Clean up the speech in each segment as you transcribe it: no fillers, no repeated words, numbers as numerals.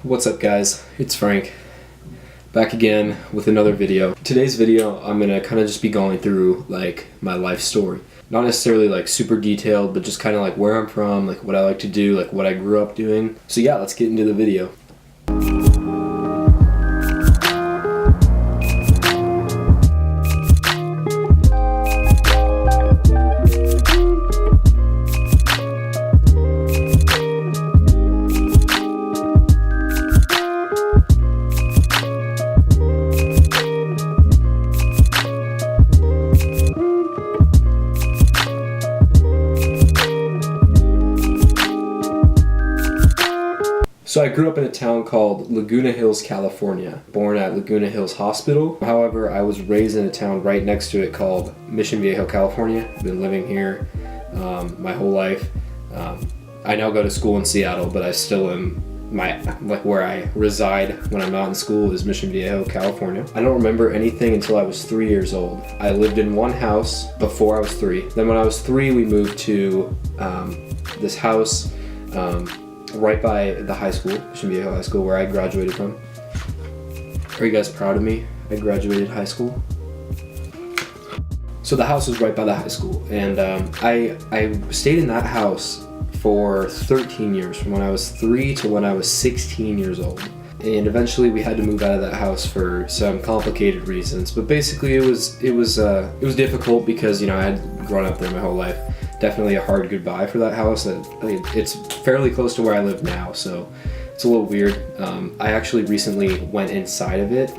What's up guys, it's Frank, back again with another video. Today's video I'm gonna kind of just be going through like my life story. Not necessarily like super detailed, but just kind of like where I'm from, like what I like to do, like what I grew up doing. So yeah, let's get into the video. So I grew up in a town called Laguna Hills, California, born at Laguna Hills Hospital. However, I was raised in a town right next to it called Mission Viejo, California. I've been living here my whole life. I now go to school in Seattle, but I still am where I reside when I'm not in school is Mission Viejo, California. I don't remember anything until I was 3 years old. I lived in one house before I was 3. Then when I was 3, we moved to this house right by the high school, Mission Viejo High School, where I graduated from. Are you guys proud of me? I graduated high school. So the house was right by the high school, and I stayed in that house for 13 years, from when I was 3 to when I was 16 years old. And eventually we had to move out of that house for some complicated reasons. But basically it was difficult because, you know, I had grown up there my whole life. Definitely a hard goodbye for that house. It's fairly close to where I live now, so it's a little weird. I actually recently went inside of it,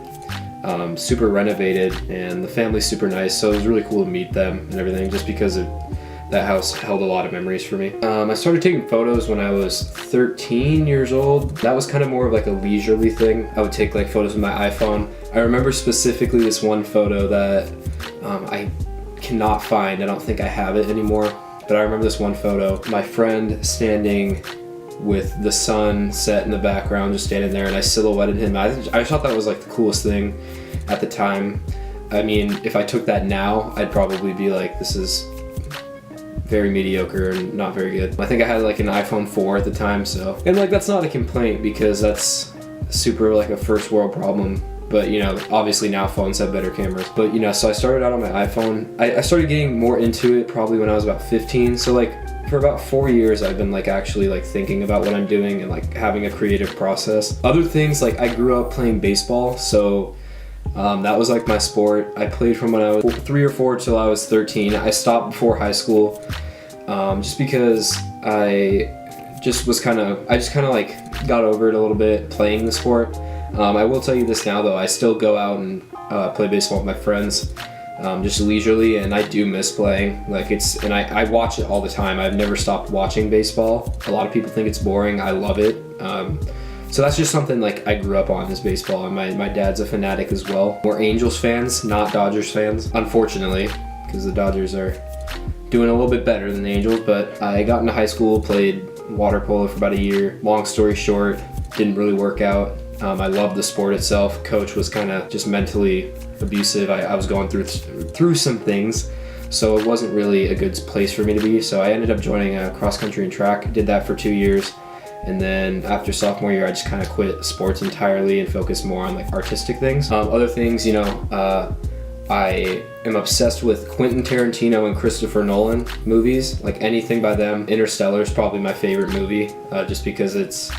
super renovated, and the family's super nice, so it was really cool to meet them and everything, just because that house held a lot of memories for me. I started taking photos when I was 13 years old. That was kind of more of like a leisurely thing. I would take like photos with my iPhone. I remember specifically this one photo that I cannot find. I don't think I have it anymore. But I remember this one photo, my friend standing with the sun set in the background, just standing there, and I silhouetted him. I thought that was like the coolest thing at the time. I mean, if I took that now, I'd probably be like, this is very mediocre and not very good. I think I had like an iPhone 4 at the time, so. And like, that's not a complaint because that's super like a first world problem. But, you know, obviously now phones have better cameras. But, you know, so I started out on my iPhone. I started getting more into it probably when I was about 15. So, like, for about 4 years, I've been, like, actually, like, thinking about what I'm doing and, like, having a creative process. Other things, like, I grew up playing baseball. So, that was, like, my sport. I played from when I was 3 or 4 till I was 13. I stopped before high school just because I just kind of, like, got over it a little bit playing the sport. I will tell you this now though, I still go out and play baseball with my friends, just leisurely, and I do miss playing. Like I watch it all the time. I've never stopped watching baseball. A lot of people think it's boring. I love it. So that's just something like I grew up on is baseball, and my dad's a fanatic as well. We're Angels fans, not Dodgers fans, unfortunately, because the Dodgers are doing a little bit better than the Angels. But I got into high school, played water polo for about a year. Long story short, didn't really work out. I loved the sport itself. Coach was kind of just mentally abusive. I was going through some things, so it wasn't really a good place for me to be. So I ended up joining cross country and track. Did that for 2 years, and then after sophomore year, I just kind of quit sports entirely and focused more on like artistic things. Other things, you know, I am obsessed with Quentin Tarantino and Christopher Nolan movies. Like anything by them. Interstellar is probably my favorite movie, just because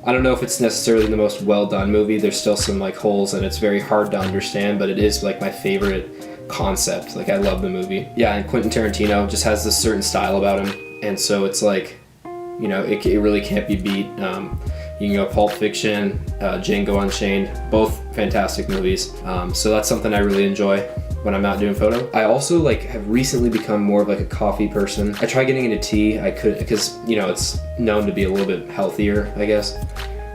I don't know if it's necessarily the most well done movie. There's still some like holes and it's very hard to understand, but it is like my favorite concept. Like I love the movie. Yeah, and Quentin Tarantino just has this certain style about him, and so it's like, you know, it really can't be beat. You can go Pulp Fiction, Django Unchained, both fantastic movies. So that's something I really enjoy when I'm out doing photo. I also like have recently become more of like a coffee person. I try getting into tea. I could, because you know it's known to be a little bit healthier, I guess.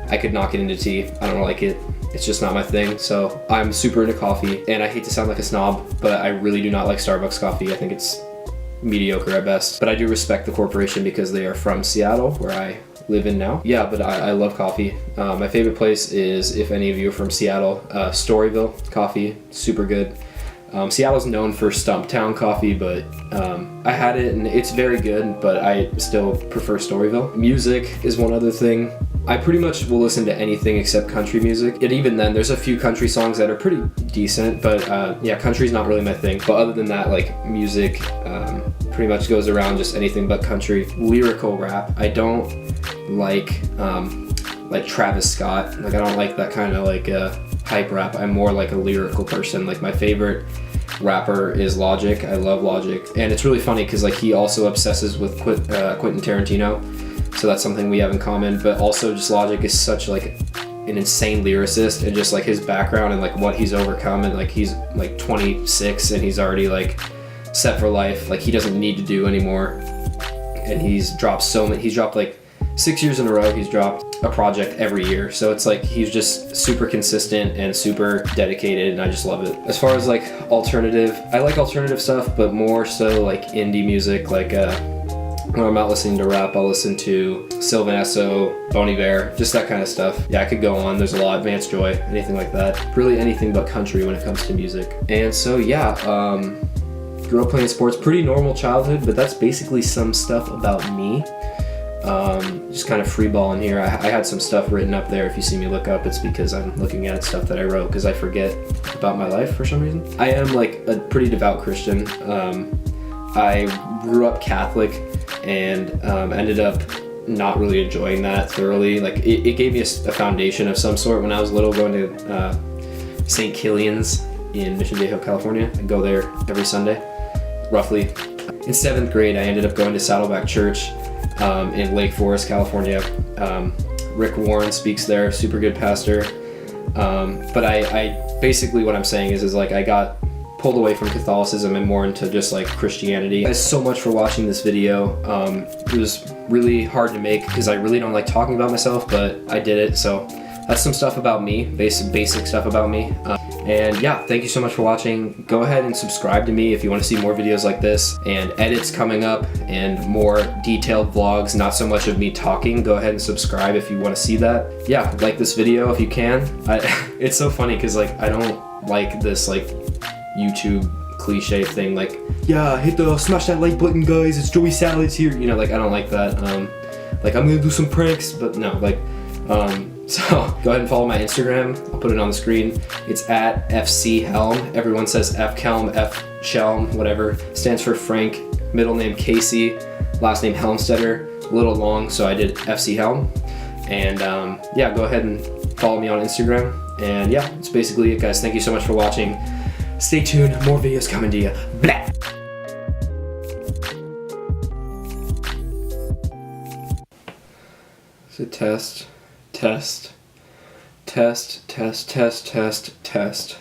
I could not get into tea. I don't like it. It's just not my thing. So I'm super into coffee, and I hate to sound like a snob, but I really do not like Starbucks coffee. I think it's mediocre at best. But I do respect the corporation because they are from Seattle, where I live in now. Yeah, but I love coffee. My favorite place is, if any of you are from Seattle, Storyville Coffee, super good. Seattle's known for Stumptown coffee, but I had it and it's very good, but I still prefer Storyville. Music is one other thing. I pretty much will listen to anything except country music. And even then, there's a few country songs that are pretty decent, but yeah, country's not really my thing. But other than that, like music pretty much goes around just anything but country. Lyrical rap, I don't like Travis Scott. Like I don't like that kind of like hype rap. I'm more like a lyrical person. Like my favorite rapper is Logic. I love Logic, and it's really funny because like he also obsesses with Quentin Tarantino, so that's something we have in common. But also just Logic is such like an insane lyricist, and just like his background and like what he's overcome, and like he's like 26 and he's already like set for life. Like he doesn't need to do anymore, and he's dropped like 6 years in a row. He's dropped a project every year, so it's like he's just super consistent and super dedicated, and I just love it. As far as like alternative, I like alternative stuff, but more so like indie music. Like when I'm not listening to rap, I'll listen to Sylvan Esso, Bon Iver, just that kind of stuff. Yeah, I could go on. There's a lot. Vance Joy, anything like that. Really anything but country when it comes to music. And so yeah, grew up playing sports. Pretty normal childhood, but that's basically some stuff about me. Just kind of free balling here. I had some stuff written up there. If you see me look up, it's because I'm looking at stuff that I wrote because I forget about my life for some reason. I am like a pretty devout Christian. I grew up Catholic and ended up not really enjoying that thoroughly. Like it gave me a foundation of some sort when I was little, going to St. Killian's in Mission Viejo, California. I go there every Sunday, roughly. In 7th grade, I ended up going to Saddleback Church in Lake Forest, California. Rick Warren speaks there, super good pastor. But I basically what I'm saying is like I got pulled away from Catholicism and more into just like Christianity. Thanks so much for watching this video. It was really hard to make because I really don't like talking about myself, but I did it. So that's some stuff about me, basic stuff about me. And yeah, thank you so much for watching. Go ahead and subscribe to me if you want to see more videos like this, and edits coming up and more detailed vlogs, not so much of me talking. Go ahead and subscribe if you want to see that. Yeah, like this video if you can. It's so funny because like I don't like this like YouTube cliche thing like, yeah, smash that like button guys, it's Joey Salads here. You know, like I don't like that. Like I'm gonna do some pranks, but no, like so go ahead and follow my Instagram. I'll put it on the screen. It's at FC Helm. Everyone says F Kelm, F Shelm, whatever. Stands for Frank. Middle name Casey. Last name Helmstetter. A little long, so I did FC Helm. And yeah, go ahead and follow me on Instagram. And yeah, that's basically it, guys. Thank you so much for watching. Stay tuned. More videos coming to you. Blah. It's a test. Test, test, test, test, test, test.